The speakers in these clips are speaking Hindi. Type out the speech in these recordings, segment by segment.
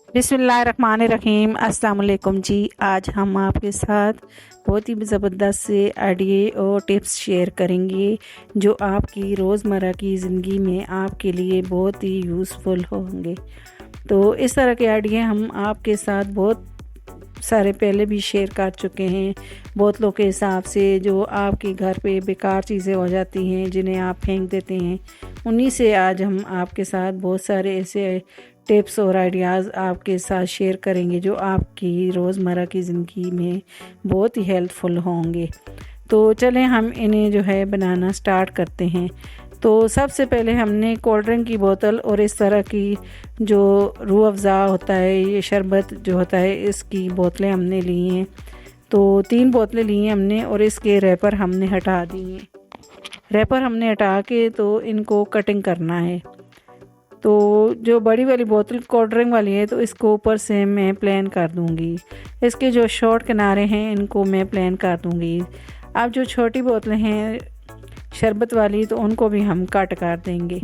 बिस्मिल्लाहिर्रहमानिर्रहीम। अस्सलाम वालेकुम जी। आज हम आपके साथ बहुत ही ज़बरदस्त से आइडिये और टिप्स शेयर करेंगे जो आपकी रोज़मर्रा की ज़िंदगी में आपके लिए बहुत ही यूज़फुल होंगे। तो इस तरह के आइडिया हम आपके साथ बहुत सारे पहले भी शेयर कर चुके हैं। बहुत लोग के हिसाब से जो आपके घर पे बेकार चीज़ें हो जाती हैं जिन्हें आप फेंक देते हैं, उन्हीं से आज हम आपके साथ बहुत सारे ऐसे टिप्स और आइडियाज़ आपके साथ शेयर करेंगे जो आपकी रोज़मर्रा की ज़िंदगी में बहुत ही हेल्पफुल होंगे। तो चलें हम इन्हें जो है बनाना स्टार्ट करते हैं। तो सबसे पहले हमने कोल्ड ड्रिंक की बोतल और इस तरह की जो रूह अफ़ज़ा होता है, ये शरबत जो होता है, इसकी बोतलें हमने ली हैं। तो 3 बोतलें ली हैं हमने और इसके रैपर हमने हटा दिए। रैपर हमने हटा के तो इनको कटिंग करना है। तो जो बड़ी वाली बोतल कोल्ड ड्रिंक वाली है तो इसको ऊपर से मैं प्लेन कर दूंगी। इसके जो शॉर्ट किनारे हैं इनको मैं प्लेन कर दूंगी। अब जो छोटी बोतलें हैं शरबत वाली तो उनको भी हम कट कर देंगे।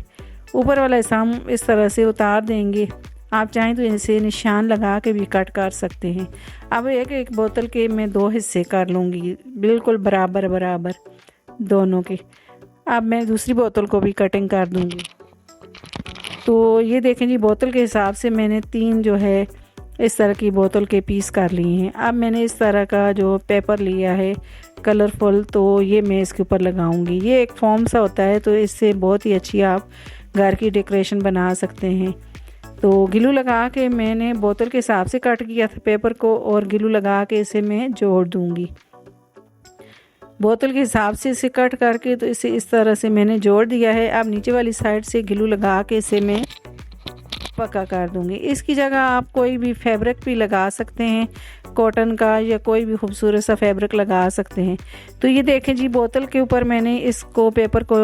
ऊपर वाला हिस्सा हम इस तरह से उतार देंगे। आप चाहें तो इसे निशान लगा के भी कट कर सकते हैं। अब एक एक बोतल के मैं 2 हिस्से कर लूँगी, बिल्कुल बराबर बराबर दोनों के। अब मैं दूसरी बोतल को भी कटिंग कर दूँगी। तो ये देखें जी, बोतल के हिसाब से मैंने 3 जो है इस तरह की बोतल के पीस कर लिए हैं। अब मैंने इस तरह का जो पेपर लिया है कलरफुल, तो ये मैं इसके ऊपर लगाऊंगी। ये एक फॉर्म सा होता है तो इससे बहुत ही अच्छी आप घर की डेकोरेशन बना सकते हैं। तो गिलू लगा के मैंने बोतल के हिसाब से कट किया था पेपर को और गिलू लगा के इसे मैं जोड़ दूंगी। बोतल के हिसाब से इसे कट करके तो इसे इस तरह से मैंने जोड़ दिया है। अब नीचे वाली साइड से गिलू लगा के इसे मैं पक्का कर दूंगी। इसकी जगह आप कोई भी फैब्रिक भी लगा सकते हैं, कॉटन का या कोई भी खूबसूरत सा फैब्रिक लगा सकते हैं। तो ये देखें जी, बोतल के ऊपर मैंने इसको पेपर को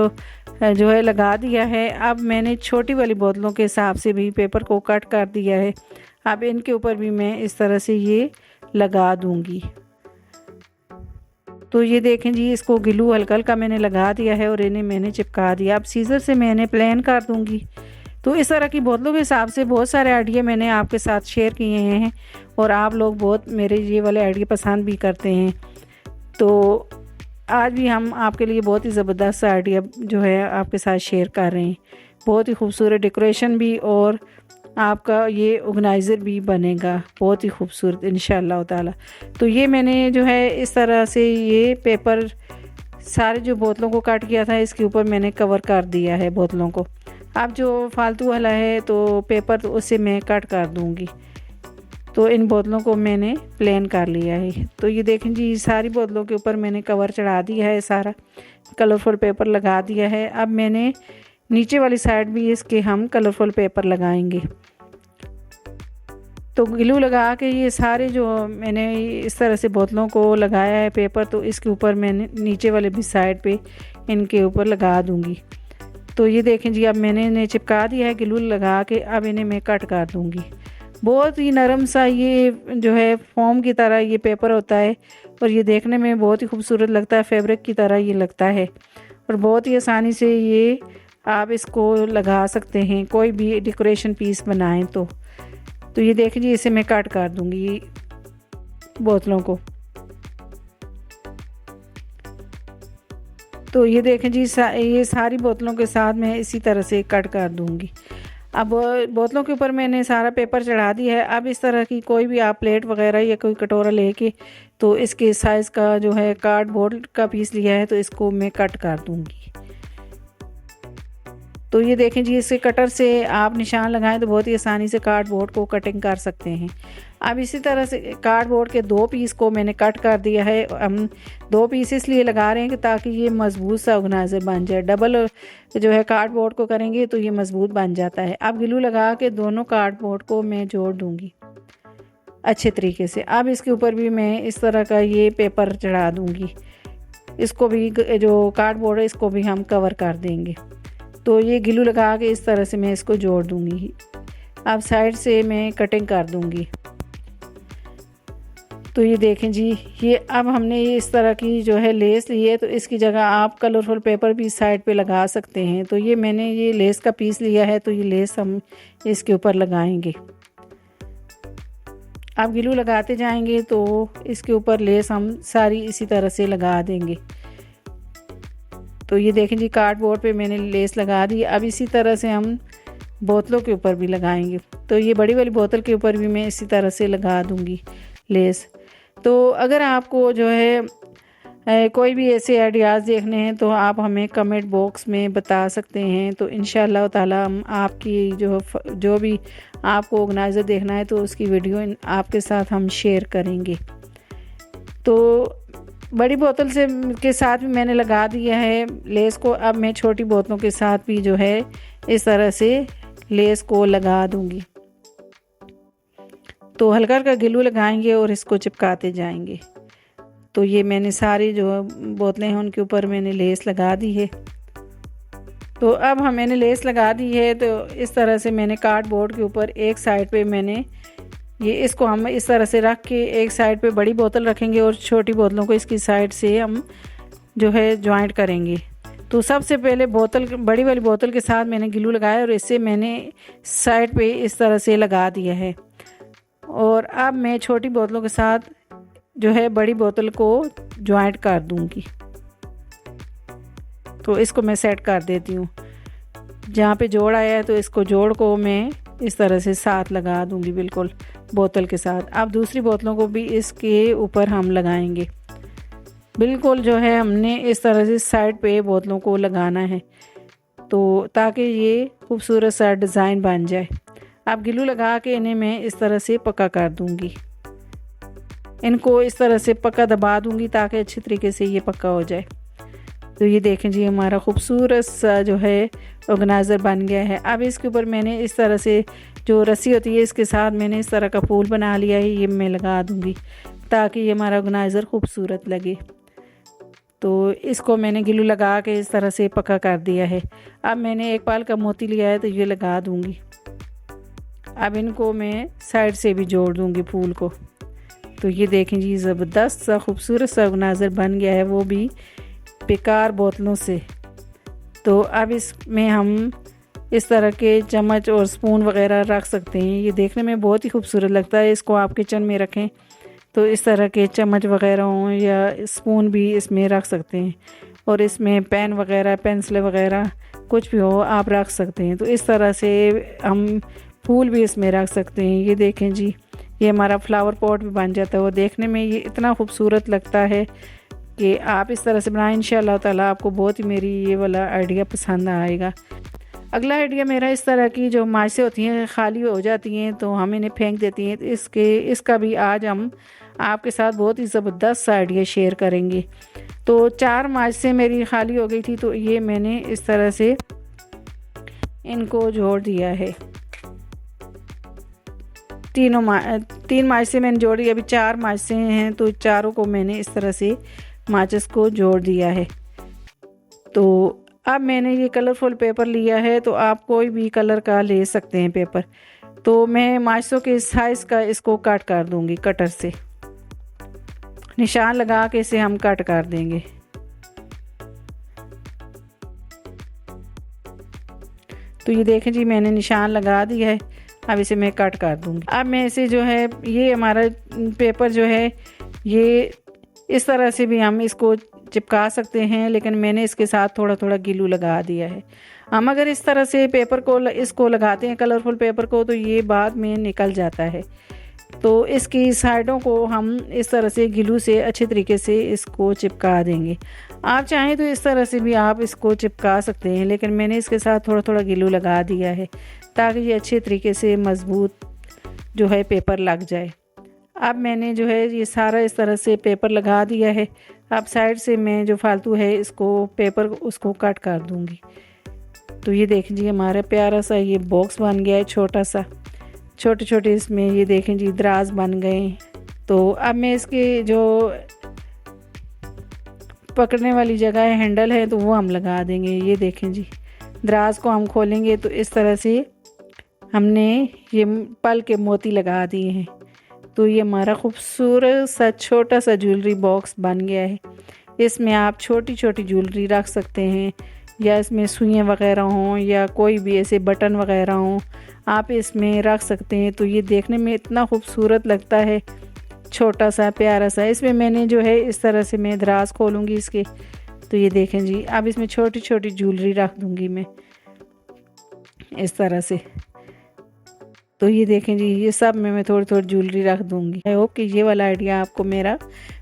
जो है लगा दिया है। अब मैंने छोटी वाली बोतलों के हिसाब से भी पेपर को कट कर दिया है। अब इनके ऊपर भी मैं इस तरह से ये लगा दूंगी। तो ये देखें जी, इसको गिलू हल्का हल्का मैंने लगा दिया है और इन्हें मैंने चिपका दिया। अब सीजर से मैंने प्लेन कर दूंगी। तो इस तरह की बोतलों के हिसाब से बहुत सारे आइडिया मैंने आपके साथ शेयर किए हैं और आप लोग बहुत मेरे ये वाले आइडिया पसंद भी करते हैं। तो आज भी हम आपके लिए बहुत ही ज़बरदस्त आइडिया जो है आपके साथ शेयर कर रहे हैं। बहुत ही खूबसूरत डेकोरेशन भी और आपका ये ऑर्गेनाइज़र भी बनेगा बहुत ही खूबसूरत इंशाअल्लाह ताला। तो ये मैंने जो है इस तरह से ये पेपर सारे जो बोतलों को काट किया था इसके ऊपर मैंने कवर कर दिया है बोतलों को। अब जो फालतू वाला है तो पेपर तो उसे मैं कट कर दूंगी। तो इन बोतलों को मैंने प्लेन कर लिया है। तो ये देखें जी, सारी बोतलों के ऊपर मैंने कवर चढ़ा दिया है, सारा कलरफुल पेपर लगा दिया है। अब मैंने नीचे वाली साइड भी इसके हम कलरफुल पेपर लगाएंगे। तो ग्लू लगा के ये सारे जो मैंने इस तरह से बोतलों को लगाया है पेपर, तो इसके ऊपर मैंने नीचे वाले भी साइड पे इनके ऊपर लगा दूंगी। तो ये देखें जी, अब मैंने इन्हें चिपका दिया है ग्लू लगा के। अब इन्हें मैं कट कर दूंगी। बहुत ही नरम सा ये जो है फोम की तरह ये पेपर होता है और ये देखने में बहुत ही खूबसूरत लगता है, फैब्रिक की तरह ये लगता है और बहुत ही आसानी से ये आप इसको लगा सकते हैं कोई भी डेकोरेशन पीस बनाएं तो ये देखें जी, इसे मैं कट कर दूंगी बोतलों को। तो ये देखें जी, ये सारी बोतलों के साथ मैं इसी तरह से कट कर दूंगी। अब बोतलों के ऊपर मैंने सारा पेपर चढ़ा दिया है। अब इस तरह की कोई भी आप प्लेट वगैरह या कोई कटोरा लेके तो इसके साइज़ का जो है कार्डबोर्ड का पीस लिया है तो इसको मैं कट कर दूंगी। तो ये देखें जी, इससे कटर से आप निशान लगाएं तो बहुत ही आसानी से कार्डबोर्ड को कटिंग कर सकते हैं। अब इसी तरह से कार्डबोर्ड के 2 पीस को मैंने कट कर दिया है। हम 2 पीस इसलिए लगा रहे हैं कि ताकि ये मजबूत सा ऑर्गेनाइजर बन जाए। डबल जो है कार्डबोर्ड को करेंगे तो ये मजबूत बन जाता है। अब ग्लू लगा के दोनों कार्डबोर्ड को मैं जोड़ दूंगी अच्छे तरीके से। अब इसके ऊपर भी मैं इस तरह का ये पेपर चढ़ा दूंगी। इसको भी जो कार्डबोर्ड है इसको भी हम कवर कर देंगे। तो ये ग्लू लगा के इस तरह से मैं इसको जोड़ दूंगी। अब साइड से मैं कटिंग कर दूंगी। तो ये देखें जी, ये अब हमने ये इस तरह की जो है लेस ली है तो इसकी जगह आप कलरफुल पेपर भी साइड पे लगा सकते हैं। तो ये मैंने ये लेस का पीस लिया है तो ये लेस हम इसके ऊपर लगाएंगे। आप ग्लू लगाते जाएंगे तो इसके ऊपर लेस हम सारी इसी तरह से लगा देंगे। तो ये देखें जी, कार्डबोर्ड पे मैंने लेस लगा दी। अब इसी तरह से हम बोतलों के ऊपर भी लगाएंगे। तो ये बड़ी वाली बोतल के ऊपर भी मैं इसी तरह से लगा दूंगी लेस। तो अगर आपको जो है कोई भी ऐसे आइडियाज़ देखने हैं तो आप हमें कमेंट बॉक्स में बता सकते हैं। तो इंशाअल्लाह ताला हम आपकी जो भी आपको ऑर्गेनाइज़र देखना है तो उसकी वीडियो आपके साथ हम शेयर करेंगे। तो बड़ी बोतल से के साथ भी मैंने लगा दिया है लेस को। अब मैं छोटी बोतलों के साथ भी जो है इस तरह से लेस को लगा दूंगी। तो हल्का हल्का ग्लू लगाएंगे और इसको चिपकाते जाएंगे। तो ये मैंने सारी जो बोतलें हैं उनके ऊपर मैंने लेस लगा दी है। तो अब मैंने लेस लगा दी है। तो इस तरह से मैंने कार्डबोर्ड के ऊपर एक साइड पे मैंने इसको हम इस तरह से रख के एक साइड पे बड़ी बोतल रखेंगे और छोटी बोतलों को इसकी साइड से हम जो है जॉइंट करेंगे। तो सबसे पहले बड़ी वाली बोतल के साथ मैंने ग्लू लगाया और इसे मैंने साइड पे इस तरह से लगा दिया है। और अब मैं छोटी बोतलों के साथ जो है बड़ी बोतल को जॉइंट कर दूंगी। तो इसको मैं सेट कर देती हूँ। जहाँ पे जोड़ आया है तो इसको जोड़ को मैं इस तरह से साथ लगा दूंगी बिल्कुल बोतल के साथ। अब दूसरी बोतलों को भी इसके ऊपर हम लगाएंगे। बिल्कुल जो है हमने इस तरह से साइड पे बोतलों को लगाना है तो ताकि ये खूबसूरत सा डिज़ाइन बन जाए। अब ग्लू लगा के इन्हें मैं इस तरह से पक्का कर दूंगी। इनको इस तरह से पक्का दबा दूंगी ताकि अच्छी तरीके से ये पक्का हो जाए। तो ये देखें जी, हमारा खूबसूरत सा जो है ऑर्गेनाइज़र बन गया है। अब इसके ऊपर मैंने इस तरह से जो रस्सी होती है इसके साथ मैंने इस तरह का फूल बना लिया है। ये मैं लगा दूंगी ताकि ये हमारा ऑर्गेनाइज़र खूबसूरत लगे। तो इसको मैंने ग्लू लगा के इस तरह से पक्का कर दिया है। अब मैंने एक पाल का मोती लिया है तो ये लगा दूंगी। अब इनको मैं साइड से भी जोड़ दूंगी फूल को। तो ये देखें जी, ज़बरदस्त सा खूबसूरत सा ऑर्गेनाइज़र बन गया है, वो भी बेकार बोतलों से। तो अब इसमें हम इस तरह के चम्मच और स्पून वगैरह रख सकते हैं। ये देखने में बहुत ही खूबसूरत लगता है। इसको आप किचन में रखें तो इस तरह के चम्मच वगैरह हों या स्पून भी इसमें रख सकते हैं। और इसमें पेन वगैरह, पेंसिल वगैरह कुछ भी हो आप रख सकते हैं। तो इस तरह से हम फूल भी इसमें रख सकते हैं। ये देखें जी, ये हमारा फ्लावर पॉट भी बन जाता है। वो देखने में ये इतना खूबसूरत लगता है कि आप इस तरह से बनाएं। इंशाअल्लाह ताला आपको बहुत ही मेरी ये वाला आइडिया पसंद आएगा। अगला आइडिया मेरा इस तरह की जो माचिसें होती हैं खाली हो जाती हैं तो हम इन्हें फेंक देती हैं। तो इसका भी आज हम आपके साथ बहुत ही ज़बरदस्त सा आइडिया शेयर करेंगे। तो 4 माचिसें मेरी खाली हो गई थी तो ये मैंने इस तरह से इनको जोड़ दिया है। 3 माचिसें मैंने जोड़ी, अभी 4 माचिसें हैं तो चारों को मैंने इस तरह से माचिस को जोड़ दिया है। तो अब मैंने ये कलरफुल पेपर लिया है। तो आप कोई भी कलर का ले सकते हैं पेपर। तो मैं माचिसों के साइज़ का इसको कट कर दूंगी। कटर से निशान लगा के इसे हम कट कर देंगे। तो ये देखें जी, मैंने निशान लगा दिया है। अब इसे मैं कट कर दूंगी। अब मैं इसे जो है ये हमारा पेपर जो है ये इस तरह से भी हम इसको चिपका सकते हैं, लेकिन मैंने इसके साथ थोड़ा थोड़ा ग्लू लगा दिया है। हम अगर इस तरह से पेपर को इसको लगाते हैं कलरफुल पेपर को तो ये बाद में निकल जाता है। तो इसकी साइडों को हम इस तरह से ग्लू से अच्छे तरीके से इसको चिपका देंगे। आप चाहें तो इस तरह से भी आप इसको चिपका सकते हैं, लेकिन मैंने इसके साथ थोड़ा थोड़ा ग्लू लगा दिया है ताकि ये अच्छे तरीके से मज़बूत जो है पेपर लग जाए। अब मैंने जो है ये सारा इस तरह से पेपर लगा दिया है। अब साइड से मैं जो फालतू है इसको पेपर उसको कट कर दूंगी। तो ये देखें जी, हमारा प्यारा सा ये बॉक्स बन गया है छोटा सा। छोटे छोटे इसमें ये देखें जी दराज बन गए। तो अब मैं इसके जो पकड़ने वाली जगह है, हैंडल है, तो वो हम लगा देंगे। ये देखें जी, दराज को हम खोलेंगे तो इस तरह से हमने ये पल के मोती लगा दिए हैं। तो ये हमारा खूबसूरत सा छोटा सा ज्वेलरी बॉक्स बन गया है। इसमें आप छोटी छोटी ज्वेलरी रख सकते हैं या इसमें सुइयाँ वगैरह हों या कोई भी ऐसे बटन वगैरह हों, आप इसमें रख सकते हैं। तो ये देखने में इतना खूबसूरत लगता है, छोटा सा प्यारा सा। इसमें मैंने जो है इस तरह से मैं दराज खोलूँगी इसके, तो ये देखें जी। अब इसमें छोटी छोटी ज्वेलरी रख दूँगी मैं इस तरह से। तो ये देखें जी, ये सब में मैं थोड़ी थोड़ी ज्वेलरी रख दूँगी। आई होप कि ये वाला आइडिया आपको मेरा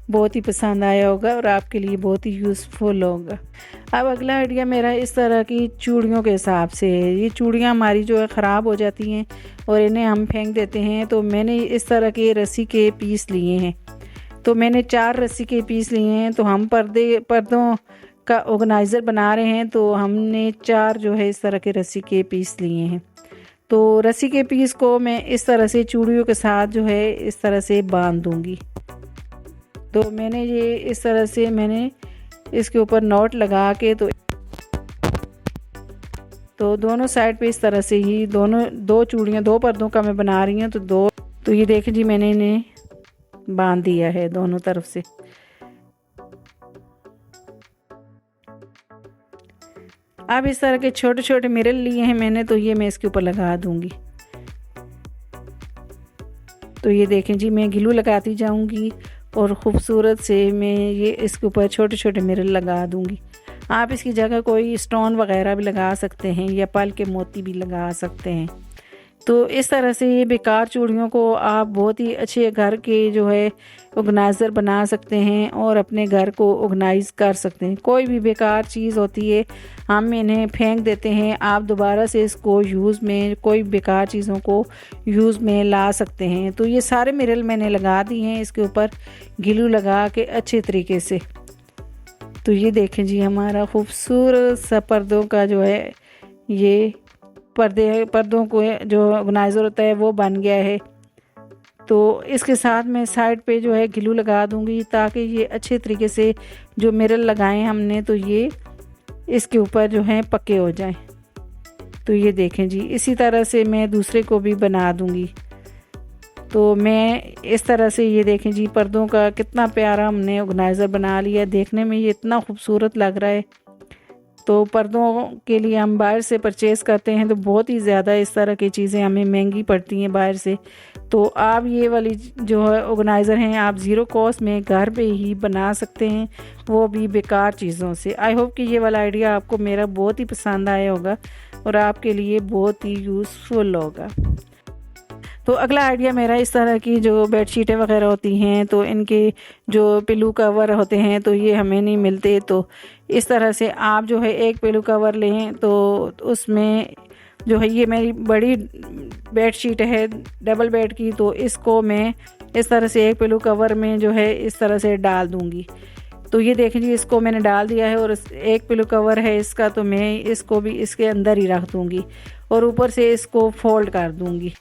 बहुत ही पसंद आया होगा और आपके लिए बहुत ही यूज़फुल होगा। अब अगला आइडिया मेरा इस तरह की चूड़ियों के हिसाब से है। ये चूड़ियाँ हमारी जो है ख़राब हो जाती हैं और इन्हें हम फेंक देते हैं। तो मैंने इस तरह के रस्सी के पीस लिए हैं। तो मैंने 4 रस्सी के पीस लिए हैं। तो हम पर्दों का ऑर्गेनाइज़र बना रहे हैं, तो हमने 4 जो है इस तरह के रस्सी के पीस लिए हैं। तो रस्सी के पीस को मैं इस तरह से चूड़ियों के साथ जो है इस तरह से बांध दूंगी। तो मैंने ये इस तरह से मैंने इसके ऊपर नॉट लगा के तो दोनों साइड पे इस तरह से ही दो चूड़ियाँ 2 पर्दों का मैं बना रही हूँ। तो ये देखें जी, मैंने इन्हें बांध दिया है दोनों तरफ से। अब इस तरह के छोटे छोटे मिरर लिए हैं मैंने, तो ये मैं इसके ऊपर लगा दूंगी। तो ये देखें जी, मैं ग्लू लगाती जाऊंगी और ख़ूबसूरत से मैं ये इसके ऊपर छोटे छोटे मिरर लगा दूंगी। आप इसकी जगह कोई स्टोन वगैरह भी लगा सकते हैं या पल के मोती भी लगा सकते हैं। तो इस तरह से ये बेकार चूड़ियों को आप बहुत ही अच्छे घर के जो है ऑर्गेनाइज़र बना सकते हैं और अपने घर को ऑर्गेनाइज़ कर सकते हैं। कोई भी बेकार चीज़ होती है हम इन्हें फेंक देते हैं, आप दोबारा से इसको यूज़ में कोई बेकार चीज़ों को यूज़ में ला सकते हैं। तो ये सारे मिरर मैंने लगा दिए हैं इसके ऊपर ग्लू लगा के अच्छे तरीके से। तो ये देखें जी, हमारा खूबसूरत सा पर्दों का जो है ये पर्दों को जो ऑर्गेनाइज़र होता है वो बन गया है। तो इसके साथ मैं साइड पे जो है ग्लू लगा दूंगी ताकि ये अच्छे तरीके से जो मिरर लगाए हमने तो ये इसके ऊपर जो है पक्के हो जाएं। तो ये देखें जी, इसी तरह से मैं दूसरे को भी बना दूंगी। तो मैं इस तरह से ये देखें जी, पर्दों का कितना प्यारा हमने ऑर्गेनाइज़र बना लिया। देखने में ये इतना खूबसूरत लग रहा है। तो पर्दों के लिए हम बाहर से परचेज़ करते हैं तो बहुत ही ज़्यादा इस तरह की चीज़ें हमें महंगी पड़ती हैं बाहर से। तो आप ये वाली जो है ऑर्गेनाइज़र हैं आप ज़ीरो कॉस्ट में घर पे ही बना सकते हैं, वो भी बेकार चीज़ों से। आई होप कि ये वाला आइडिया आपको मेरा बहुत ही पसंद आया होगा और आपके लिए बहुत ही यूज़फुल होगा। तो अगला आइडिया मेरा इस तरह की जो बेडशीटें वगैरह होती हैं तो इनके जो पिलो कवर होते हैं तो ये हमें नहीं मिलते। तो इस तरह से आप जो है एक पिलो कवर लें, तो उसमें जो है ये मेरी बड़ी बेडशीट है डबल बेड की, तो इसको मैं इस तरह से एक पिलो कवर में जो है इस तरह से डाल दूँगी। तो ये देखें जी, इसको मैंने डाल दिया है और एक पिलो कवर है इसका, तो मैं इसको भी इसके अंदर ही रख दूँगी और ऊपर से इसको फोल्ड कर दूँगी।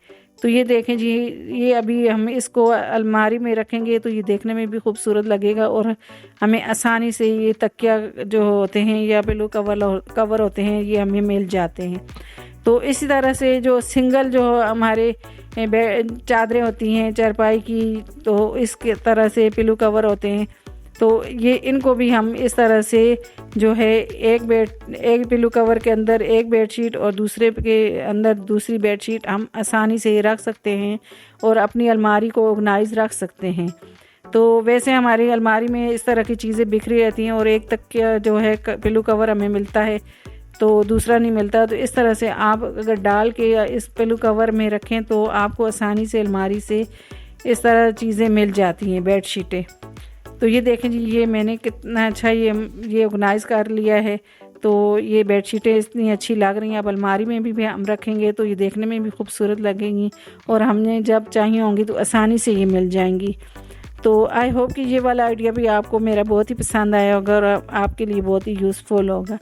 तो ये देखें जी, ये अभी हम इसको अलमारी में रखेंगे तो ये देखने में भी खूबसूरत लगेगा और हमें आसानी से ये तकिया जो होते हैं या पिलो कवर होते हैं ये हमें मिल जाते हैं। तो इसी तरह से जो सिंगल जो हमारे चादरें होती हैं चारपाई की, तो इसके तरह से पिलो कवर होते हैं, तो ये इनको भी हम इस तरह से जो है एक पिलो कवर के अंदर एक बेडशीट और दूसरे के अंदर दूसरी बेडशीट हम आसानी से रख सकते हैं और अपनी अलमारी को ऑर्गेनाइज रख सकते हैं। तो वैसे हमारी अलमारी में इस तरह की चीज़ें बिखरी रहती हैं और एक तकिया जो है पिलो कवर हमें मिलता है तो दूसरा नहीं मिलता। तो इस तरह से आप अगर डाल के इस पिलो कवर में रखें तो आपको आसानी से अलमारी से इस तरह चीज़ें मिल जाती हैं बेडशीटें। तो ये देखें जी, ये मैंने कितना अच्छा ये ऑर्गेनाइज कर लिया है। तो ये बेडशीटें इतनी अच्छी लग रही हैं, अब अलमारी में भी हम रखेंगे तो ये देखने में भी खूबसूरत लगेंगी और हमने जब चाहिए होंगी तो आसानी से ये मिल जाएंगी। तो आई होप कि ये वाला आइडिया भी आपको मेरा बहुत ही पसंद आया होगा और आपके लिए बहुत ही यूज़फुल होगा।